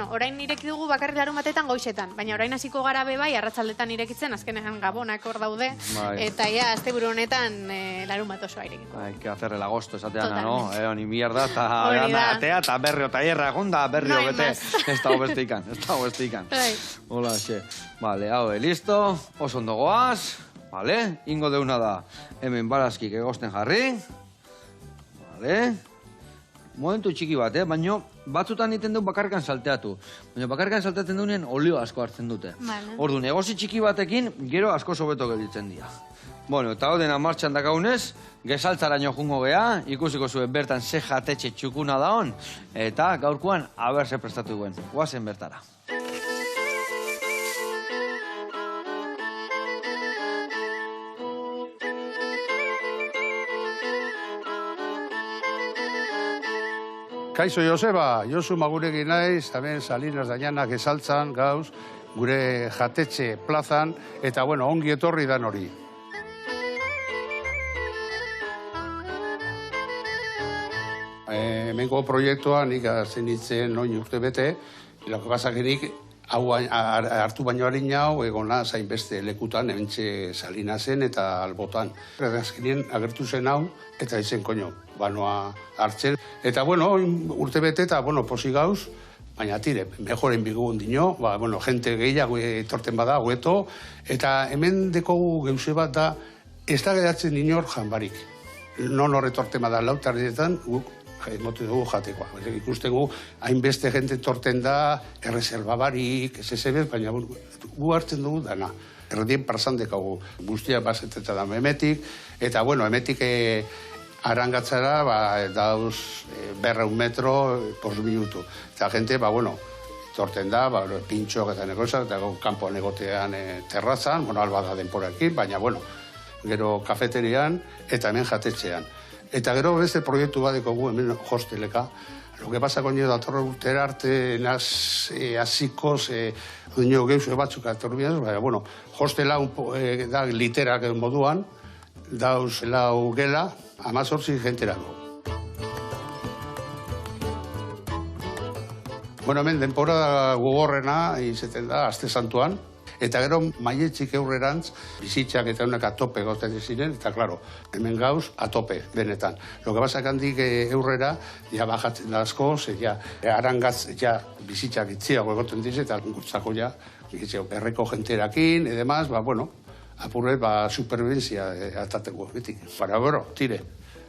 orain ireki dugu bakarrik larun batetan goizetan, baina orain hasiko gara bai arratzaldetan irekitzen, azkenean gabonak hor daude, eta ja, asteburu honetan larun bat osoa irekiko. Hay que hacer el agosto, esateana, no? Ni mierda, eta berrio taierra gonda, berrio bete. Ez dago beste ikan. Hola, xe. Hau, listo, oso ondo goaz. Ingo deuna da, hemen barazkik egosten jarri. Momentu txiki bat, baina batzutan egiten du bakarkan salteatu. Baina bakarkan salteatzen duenean olio asko hartzen dute. Orduan, egozi txiki batekin, gero asko sobeto gelditzen dira. Bueno, eta hau dena martxan dakaunez, gezaltzaraino jungo gea, ikusiko zuen bertan ze jatetxe txukuna daon, eta gaurkoan haberse prestatu duen. Guazen bertara. Kaixo Joseba, Josu magurekin naiz, hemen Salinas Dañanak esaltzan, gauz, gure jatetxe plazan, eta ongi etorri dan hori. Hemengo proiektuan nik zenitzen oin urte bete, lako basakerik hau hartu baino harin hau, egona zain beste lekutan, hementxe Salinasen eta Albotan. Azkenien agertu zen hau, eta izen koño, banoa hartzen. Eta urte bete eta posi gauz, baina tire, mejoren bigugun dino, jente gehiago etorten bada, hueto, eta hemen dekogu geuse bat da, ez da geratzen inor janbarik. Non horretorten bada lautardietan, motu dugu jatekoa. Ikusten gu, hainbeste jente torten da, erreserba barik, ez baina gu hartzen dugu dana. Erdien parzan dekagu, guztia bazetetan da emetik, eta emetik arangatzara, dauz 200 metro por minutu. Eta jente, torten da, pintxoak eta negozak, eta kanpoan egotean terrazan, alba da denporakin, baina, gero kafeterian eta hemen jatetxean. Eta gero beste proiektu badeko gu hemen hosteleka. Lo que pasa koño datorre urtera arte hasikoz duño geuze batzuk atorbiaz, baina, hostela da literak moduan, dauz lau gela, 18 jenterako. Hemen denpora gogorrena izaten da, aste santuan, eta gero maietxik eurrerantz, bizitzak eta honek atope gautzen ziren, eta klaro, hemen gauz atope, benetan. Lo que pasa handik eurrera, ja bajatzen da asko, arangaz, bizitzak itziago egoten dize, eta gutzako herriko jenterakin, edemaz, apurret, supervivenzia atateko, betik. Tire,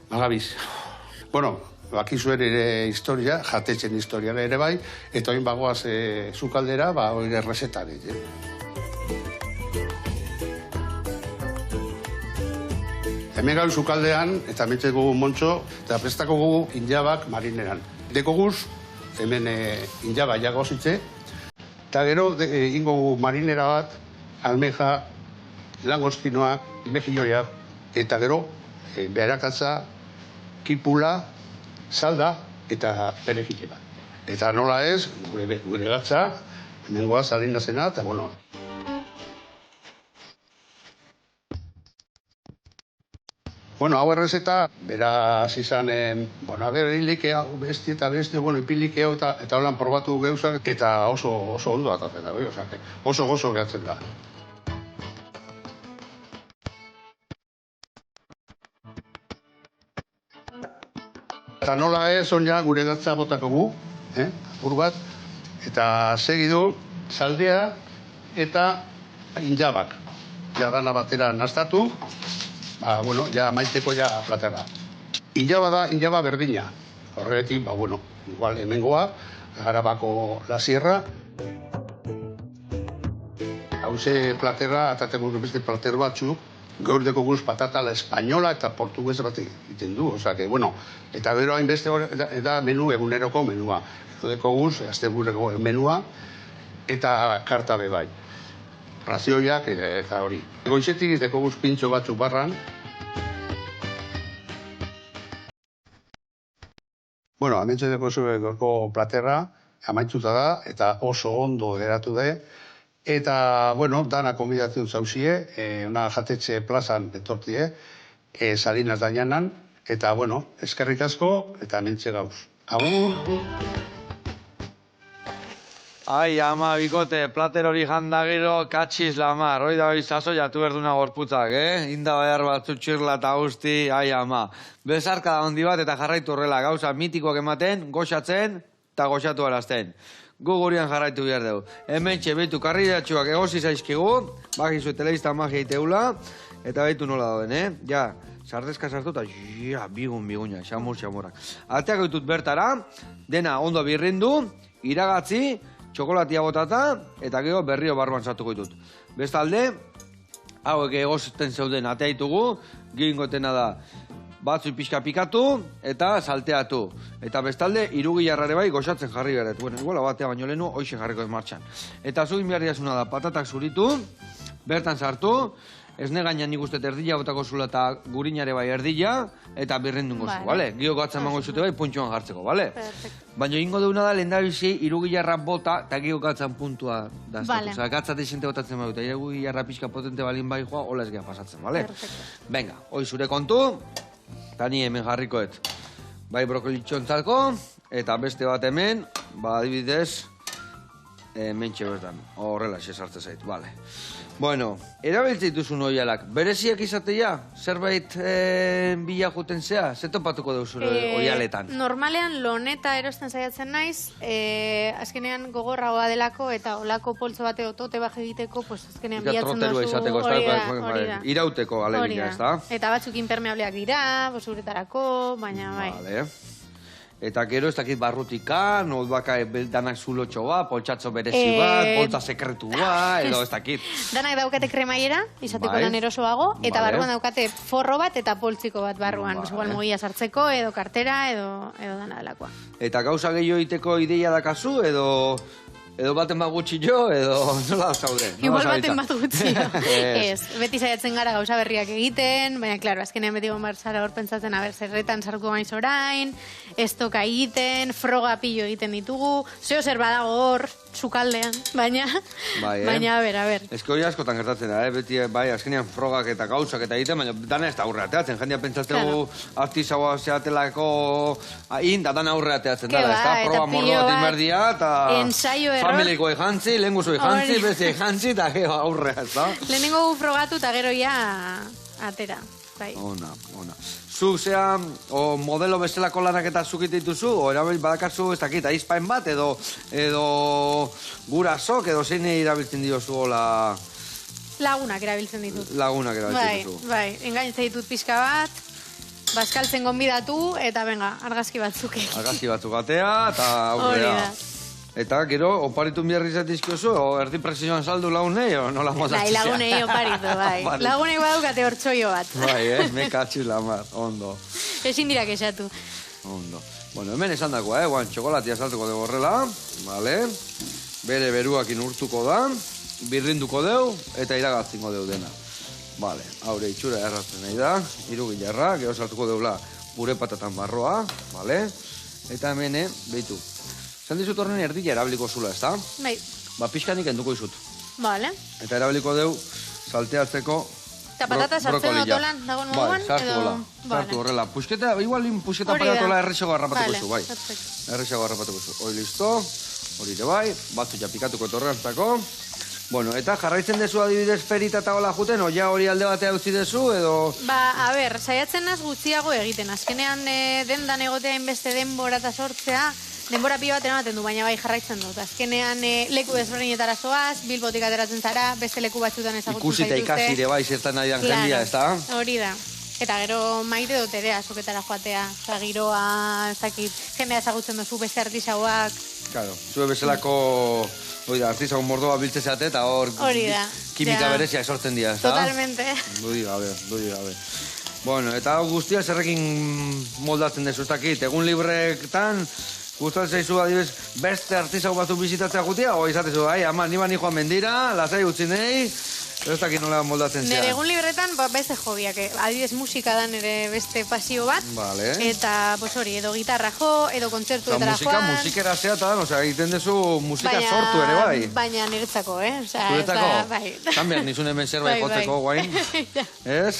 magabiz. Bakizuen ere historia, jatetzen historia ere bai, eta oin bagoaz zukaldera, oire resetare. Hemen gau zukaldean, eta metzeko gugu montxo, eta prestako gugu injabak marineran. Deko guz, hemen injaba jagozitze, eta gero ingo gugu marinera bat, almeja, langostinoak, mejilloiak, eta gero beharakatza, kipula, salda eta perejile bat. Eta nola ez, gure gatza, hemengoa Salinasena, eta hau errezeta, beraz izanen, hilikea, besti eta beste, ipilikea eta holan probatu geuzak, eta oso ondo atatzen da, oso gozo gehatzen da. Eta nola ez, oina gure datza botako gu, apur bat, eta segidu saldea eta injabak. Ja dana batera nastatu, ja maiteko ja platera. Injaba da, injaba berdina. Horretik, igual hemengoa, Arabako la Sierra. Hauze platera, ataten beste plater batzuk, gaur deko guz patata la espainola eta portuguesa bat egiten du. Eta gero hainbeste eta menu eguneroko menua. Deko guz, asteburreko menua eta karta bebai. Razioiak eta hori. Goizetik deko guz pintxo batzuk barran. Hementxe deko zueko platerra, amaitzuta da, eta oso ondo geratu da. Eta, dana konbidatzen zauzie, una jatetxe plazan etortie, Salinas Dañanan, eta, eskerrik asko, eta hementxe gauz. Agur! Ai, ama, bikote, plater hori janda gero, katxiz lamar, hoi da izazo jatu berduna gorputzak, Inda behar batzu txirla eta guzti, ai, ama. Bezarka da handi bat eta jarraitu horrela, gauza mitikoak ematen, goxatzen eta goxatu arazten. Gu gurian jarraitu behar dugu. Hementxe, behitu karridatxuak egosi zaizkigu, bakizu telebista magia iteula, eta behitu nola dauden, Ja, sardezka sartu eta biguna, xamurak. Ateak ditut bertara, dena ondo birrindu, iragatzi, txokolatia botata, eta gero berrio barruan sartuko ditut. Bestalde, hauek egozten zeuden atea ditugu, gingotena da, batzu pixka pikatu eta salteatu. Eta bestalde, irugilarrare bai goxatzen jarri beret. Iguala batea baino lehenu, hoxe jarriko ez martxan. Eta zugin behar diazuna da, patatak zuritu, bertan sartu, esne gainan nik uste erdila botako zula eta gurinare bai erdila, eta birrendungo zu, bale? Gio gatzen mango zute bai, puntxoan jartzeko, bale? Baina ingo deuna da, lehen da bizi, irugilarra bota, eta gio gatzen puntua daztatu. Osa, gatzate xente botatzen bai, eta irugilarra pixka potente balin bai joa, hola ez geha pasatzen, bale? Venga, hoi zure kontu, eta ni hemen jarrikoet. Bai brokolitxontzako, eta beste bat hemen, adibidez, mentxe bertan, horrela sartze zait, bale. Erabiltze dituzun oialak, bereziak izatea, zerbait bila juten zea, ze topatuko dugu zure oialetan? Normalean loneta erosten saiatzen naiz, azkenean gogorragoa delako eta olako poltzo bate otote baje egiteko, azkenean bilatzen dozu hori da. Irauteko alegina, ez da? Eta batzuk impermeableak dira, uretarako, baina bai. Eta gero ez dakit barrutika, baka danak zulotxo bat, poltsatzo berezi bat, poltsa sekretua, edo ez dakit. Danak daukate kremaiera, izateko lan erosoago, eta barruan daukate forro bat eta poltsiko bat barruan. Igual mugia sartzeko, edo kartera, edo dana delakoa. Eta gauza gehiago iteko ideia dakazu, edo baten bat gutxi jo, edo nola zaude? Igual baten bat gutxi jo. Ez, beti saiatzen gara gauza berriak egiten, baina, klaro, azkenean beti gomartzara hor pentsatzen, zerretan sartuko maiz orain, ez toka egiten, froga pillo egiten ditugu, zeo zer badago hor, sukaldean, baina, a ber. Ez que hori askotan gertatzen da, beti, azkenean frogak eta gauzak eta egiten, baina dana ez da aurre ateatzen, jendean pentsatzegu artizagoa zeatelako da dana aurre ateatzen dara, ez da, proba mordo bat inberdia, eta familiko ejantzi, lehen guzu ejantzi, bezi ejantzi, eta gero aurrea, ez da? Lehenengo frogatu eta gero ja atera, bai. Ona. Zuk zea, modelo bezalako lanak eta zukit dituzu, o erabil badakazu ez dakit, aizpain bat, edo gurasok, edo zein erabiltzen diozu, hola... Lagunak erabiltzen ditut. Lagunak erabiltzen dituzu. Bai, engaintzen ditut pixka bat, bazkaltzen gonbidatu, eta venga, argazki batzuk egin. Argazki batzuk atea, eta aurrea. Eta, gero, oparitun biharri zatizkiozu, erdi presioan saldu lagunei, o nola mozatzea? Lagunei oparitu, bai. Lagunei badukate hortxoio bat. Bai, me katxiz lamar, ondo. Ezin dira kexatu. Ondo. Hemen esan dagoa, guan, txokolatia saltuko dugu horrela, bale? Bere beruakin urtuko da, birrinduko deu, eta iragatzingo deu dena. Bale, haure itxura errazten nahi da, irugilarra, gero saltuko deula gure patatan barroa, bale? Eta hemen, behitu. Zan dizut horren erdila erabiliko zula, ez da? Bai. Pixkanik enduko izut. Bale. Eta erabiliko deu salteatzeko eta patata sartzen otolan dagoen moduan? Bai, sartu hola. Sartu horrela. Pusketa, igual pusketa paratola errexago harrapatuko zu, bai. Errexago harrapatuko zu. Hoi listo, hori ere bai, batzu ja pikatuko etorreantzako. Bueno, eta jarraitzen dezu adibidez perita eta hola juten, oia hori alde batea utzi dezu, edo... A ber, saiatzen naz gutxiago egiten. Azkenean dendan egotea inbeste denbora eta sortzea, denbora pila bat ematen du, baina bai jarraitzen dut. Azkenean leku desberdinetara zoaz, Bilbotik ateratzen zara, beste leku batzutan ezagutzen zaituzte. Ikusita ikasire bai, zertan nahi dan jendia, ez da? Hori da. Eta gero maite dut ere azoketara joatea. Osa, giroa, ez dakit, jendea ezagutzen duzu beste artisauak. Claro, zue bezalako... Oida, artizaun mordoa biltzezeate eta hor kimika berezia sortzen dira, ez da? Totalmente. Dudi gabe. Bueno, eta guztia zerrekin moldatzen dezu, ez dakit, egun libretan, gustatzen zaizu adibidez beste artizau batzuk bizitatzea gutia, o izatezu, ama, ni joan mendira, lasai utzi nei, ez dakit nola moldatzen zea. Nire egun libretan, beste hobiak, adibidez musika da nire beste pasio bat, vale. Eta, pues hori, edo gitarra jo, edo kontzertuetara joan. Musikera zeatan, osea, egiten dezu musika sortu ere, bai. Baina niretzako, Zuretzako? Bai. Tanbeak nizun hemen zerbait jotzeko, guain. Ez?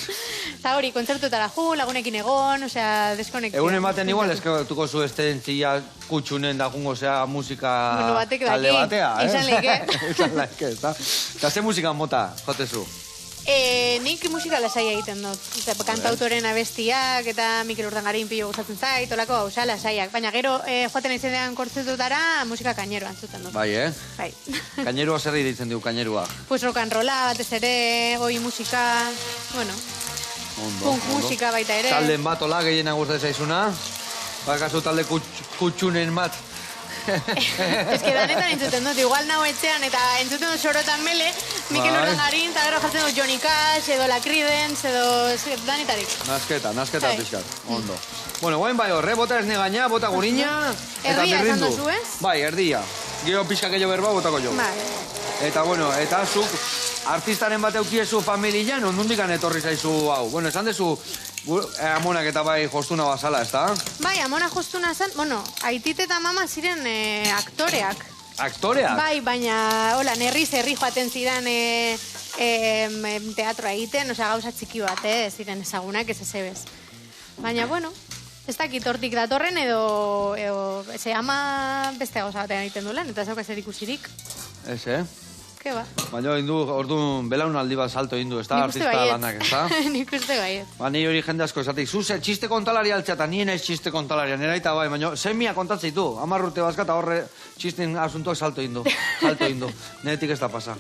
Eta hori, kontzertuetara jo, lagunekin egon, osea, deskonekzio. Egun ematen igual, eskatuko zu estentzia kutsunen da jungo, osea, musika talde batea, Izan leike. Izan leike, ez da? Eta ze musika mota, jotezu? Nik musika lasai egiten dut. Kantautoren abestiak eta Mikel Urdangarin pilo gustatzen zait, olako gauza lasaiak. Baina gero joaten izenean kontzertutara musika kaineroa entzuten dut. Bai, Bai. Kainerua zer ditzen dugu, kainerua? Pues rock and rolla, batez ere, oi musika, bueno, punk musika baita ere. Talden bat, ola, gehiena gustatzen zaizuna? Bakazu talde kutsunen bat? Ez que danetan entzuten dut, igual nago etxean eta entzuten dut sorotan mele, Mikel Urdangarin, eta gero jartzen dut Johnny Cash, edo La Creedence, edo danetarik. Nasketa pixkat, ondo. Bueno, guain bai horre, bota esne gaina, bota gurina, eta erdia esan birrindu. duzu, ez? Bai, erdia. Gero pixka gehiago berba, botako jo. Bai. Eta, bueno, eta zuk artistaren bat eukiezu familian, ondundikan etorri zaizu hau. Bueno, esan dezu, amonak eta bai jostuna bazala, ez da? Bai, amona jostuna zen, bueno, aitit eta mama ziren aktoreak. Aktoreak? Bai, baina, hola, herri joaten ziren teatroa egiten, osea, gauza txiki bat, ziren ezagunak, ez ezebez. Baina, bueno, ez dakit hortik datorren edo ze ama beste gauza batean egiten du lan, eta zauka zer ikusirik. Ez, Ke ba? Baina orduan belaunaldi bat salto indu, ez da? Artista lanak, ez da? Nik uste baiet. Ba, ni hori jende asko esatik, zu txiste kontalari altzea eta nien ez txiste kontalaria, nera eta bai, baina semia kontatzei du, 10 urte bazka eta horre txisten asuntoak salto indu, neretik ez da pasa.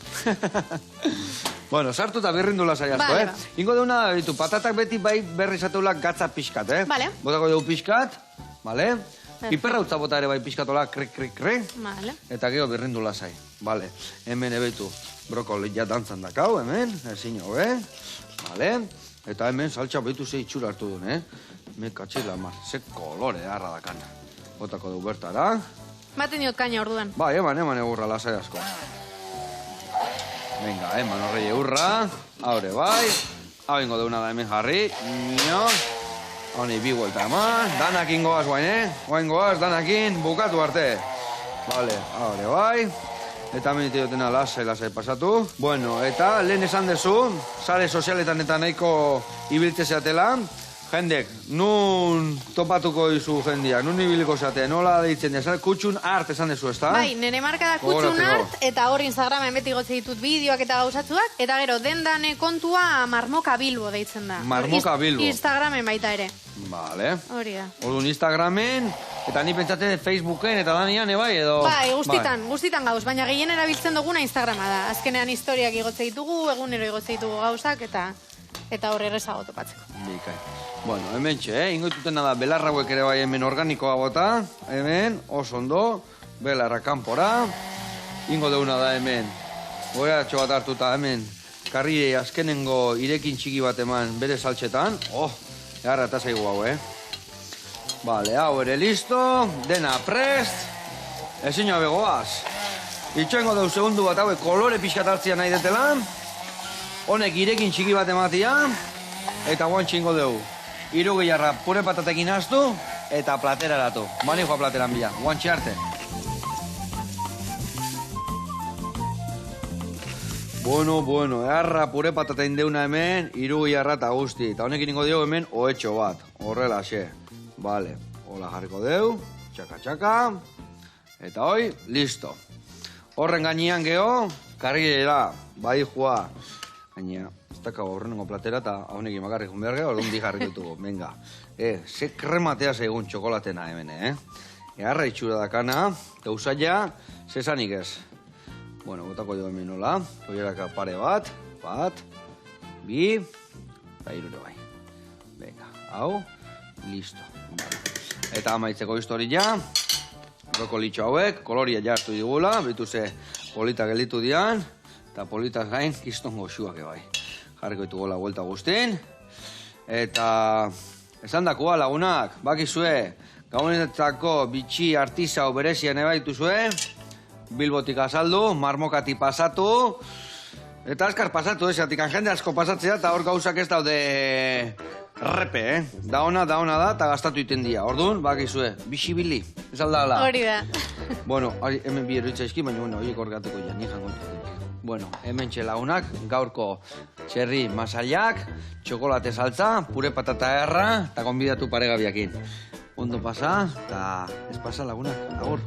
Bueno, sartu eta birrindu lasai asko, Ingo deuna, patatak beti bai berri zateulak gatza pixkat, Vale. Botako dugu pixkat, vale? Piperra utza bota ere bai pixkatola, krik, Vale. eta gero birrindu lasai, vale? Hemen ebetu brokoli ja dantzan dakau, hemen, ezin hobe, vale? Eta hemen saltxa behitu ze itxura hartu duen, Me katxila mar, ze kolore harra dakan. Botako dugu bertara. Maten diot kaina orduan. Bai, eman egurra lasai asko. Venga, eman horrei egurra, haure bai, hau ingo deuna da hemen jarri, honi bi vuelta eman, danakin goaz guain, guain goaz, danakin, bukatu arte. Vale, haure bai, eta menite dutena lasai pasatu. Bueno, eta lehen esan dezu, sare sozialetan eta nahiko ibiltze zeatela, jendek, nun topatuko izu jendia, nun ibiliko zeatea, nola deitzen dira, kutxun art esan dezu, ez da? Bai, nire marka da kutxun art, eta hor Instagramen beti gotze ditut bideoak eta gauzatzuak, eta gero dendane kontua Marmoka Bilbo deitzen da. Marmoka Bilbo. Instagramen baita ere. Vale. Hori da. Orduan Instagramen, eta ni pentsate Facebooken eta danian, bai, edo... Bai, guztitan gauz, baina gehien erabiltzen duguna Instagrama da. Azkenean historiak igotze ditugu, egunero igotze ditugu gauzak, eta horre errezago topatzeko. Bikai. Bueno, hemen ingoitutena da belarra hauek ere bai hemen organikoa bota, hemen, oso ondo, belarra kanpora, ingo deuna da hemen, goiatxo bat hartuta hemen, karri azkenengo irekin txiki bat eman bere saltxetan, egarra eta zaigu hau, Vale, hau ere listo, dena prest, ezin jabe goaz. Itxoengo dau segundu bat hauek kolore pixkat hartzia nahi detela, honek irekin txiki bat ematia, eta guantxe ingo dugu. 3 gehiarra pure patatekin haztu, eta platera eratu. Bani joa plateran bila, guantxe arte. Bueno, eharra pure patatein deuna hemen, 3 gehiarra eta guzti. Eta honekin ingo dugu hemen, oetxo bat. Horrela, Vale, hola jarriko dugu, txaka. Eta hoi, listo. Horren gainean geho, karriera, bai joa. Gaina, ez dakau aurrenengo platera eta haunekin makarrik behar gara, hori jarrik ditugu, venga. Ze krematea zaigun txokolatena hemen, Egarra itxura dakana, gauzaia, zesanik ez. Bueno, botako jo hemen nola, koieraka pare bat, bi, eta irure bai. Venga, hau, listo. Eta amaitzeko historia, brokolitxo hauek, koloria jartu digula, bitu ze polita gelditu dian, eta politaz gain, kiston goxuak bai. Jarriko ditugu la vuelta guztin. Eta esan dakoa lagunak, bakizue, gaunenetzako bitxi artizau berezian ebaituzue, Bilbotik azaldu, marmokati pasatu, eta azkar pasatu, esatik jende asko pasatzea, eta hor gauzak ez daude repe, Da ona da, eta gastatu iten dia. Orduan, bakizue, bisibili, ez aldala. Hori da. Bueno, hemen bi eroitza eski, baina, horiek orgatuko ja, ni jango. Bueno, hemen txelaunak, gaurko txerri masaiak, txokolate saltza, pure patata erra, eta konbidatu paregabiakin. Ondo pasa, eta ez pasa lagunak, agur.